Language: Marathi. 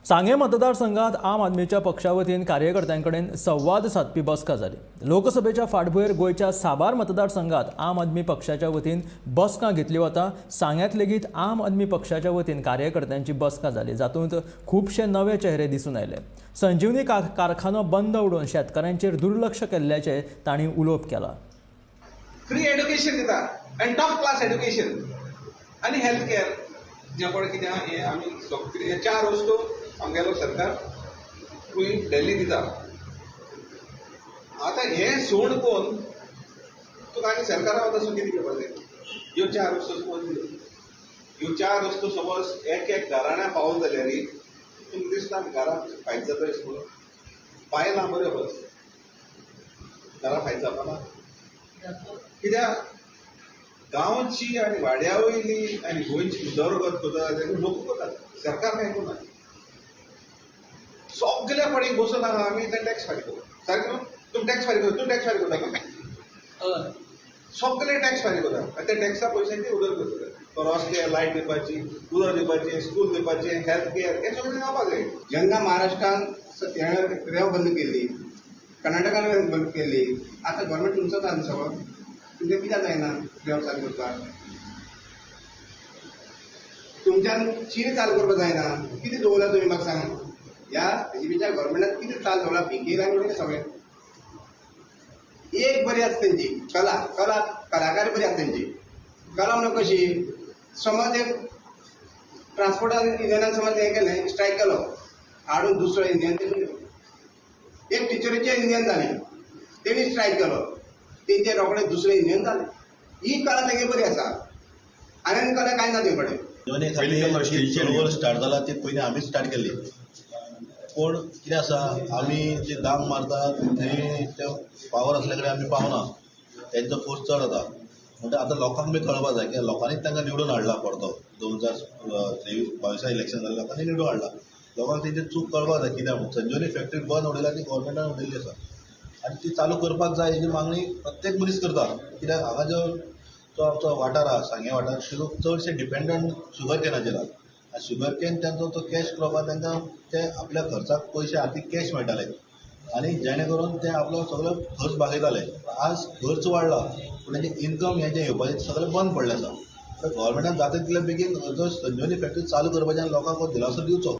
सांगे मतदारसंघात आम आदमीच्या पक्षा वतीन कार्यकर्त्यांकडेन संवाद साधपी बसका जाली। लोकसभेच्या फाटभुंयेर गोंयच्या साबार मतदारसंघात आम आदमी पक्षाच्या वतीन बसका घेतली वता। सांग्यात लेगीत आम आदमी पक्षाच्या वतीन कार्यकर्त्यांची बसका जाली, जातूंत खुबशे नवे चेहरे दिसून आयले। संजीवनी कारखानो बंद उडोवन शेतकऱ्यांचेर दुर्लक्ष केल्ल्याचे तांणी उलोवप केला। फ्री एड्युकेशन दिता आनी टॉप क्लास एड्युकेशन आनी हेल्थ केअर जे पळय कितें आहा हें आमी सगळे हे चार वस्तू आमगेलो सरकार दिल्ली दिता। आतां हें सोड कोण तुका आनी सरकारा वचून कितें करपाक जाय? ह्यो चार वस्तू कोण दिल्यो? ह्यो चार वस्तू सपोज एक घराण्या पावल जाल्यार तुमकां दिसता घरा फायद जाता अशें म्हणून? बायलां बऱ्यो बस घरा फायद जावपाना, कित्याक गांवची आनी वाड्या वयली आनी गोंयची उदरगत करता तेका लोक करतात, सरकार काय करना। सगळ्या पडीक बसून आमी ते टॅक्स फारीक करता, सारकें न्हू? तुमी टॅक्स फारीक करता, तूं टॅक्स फारीक करता का? सगळे टॅक्स फारीक करता आनी त्या टॅक्सा पयशांची उदरगत करता। रस्ते, लायट दिवपाची, उदक दिवपाचें, स्कूल दिवपाचें, हेल्थ केअर हें सगळें जावपाक जाय। जेन्ना महाराष्ट्रान रेंव बंद केली, कर्नाटकान रेंव बंद केली, आतां गव्हर्मेंट तुमचो जाता सगळो, तुमचें कित्याक जायना रेंव चालू करपाक? तुमच्यान चिरे चालू करपाक जायना? कितें दवरला तुमी म्हाका सांग? ह्या बीजेपीच्या गव्हर्मेंटान कितें चालू दवरला? भिकेर आनी उडयलें सगळें। एक बरी आसा तेंची कलाकारी बरी आसा तेंची। कला म्हणून कशी? समज एक ट्रान्सपोर्टान इंडियनान समज हें केलें, स्ट्रायक केलो, हाडून दुसरो इंडियन एक टिचरीचें इंडियन जालें, तेणी स्ट्रायक केलो, तेंचे रोखडें दुसरें इंडियन जालें। ही कला तेगे बरी आसा, आनी कला कांय ना ते कडेन। चळवळ स्टार्ट जाला ती पयलीं आमीच स्टार्ट केल्ली, पूण कितें आसा आमी जे दांग मारतात थंय ते पावर आसल्या कडेन आमी पावना, तेंचो फोर्स चड जाता। म्हणटा आतां लोकांक बी कळपाक जाय की लोकांनीच तांकां निवडून हाडला परतो। 2022 इलेक्शन जालें, लोकांनी निवडून हाडला। लोकांक तेंची चूक कळपाक जाय कित्याक संजीवनी फॅक्टरी बंद उडयल्या ती गव्हर्मेंटान उडयल्ली आसा आनी ती चालू करपाक जाय हेजी मागणी प्रत्येक मनीस करता। कित्याक हांगा जो आमचो वाठार आहा सांगे वाठार, तो चडशे डिपेंडंट शुगर केनाचेर आहा। शुगर केन त्यांचो तो कॅश क्रॉप आहा, तांकां ते आपल्या खर्चाक पयशे आर्थीक कॅश मेळटाले आनी जेणे करून ते आपलो सगळो खर्च भागयताले। आज खर्च वाडला पूण तेंचे इन्कम हें जें येवपाचें सगळें बंद पडलें आसा। तर गव्हर्मेंटान जाता तितले बेगीन जो संजीवनी फॅक्टरी चालू करपाचें आनी लोकांक दिलासो दिवचो।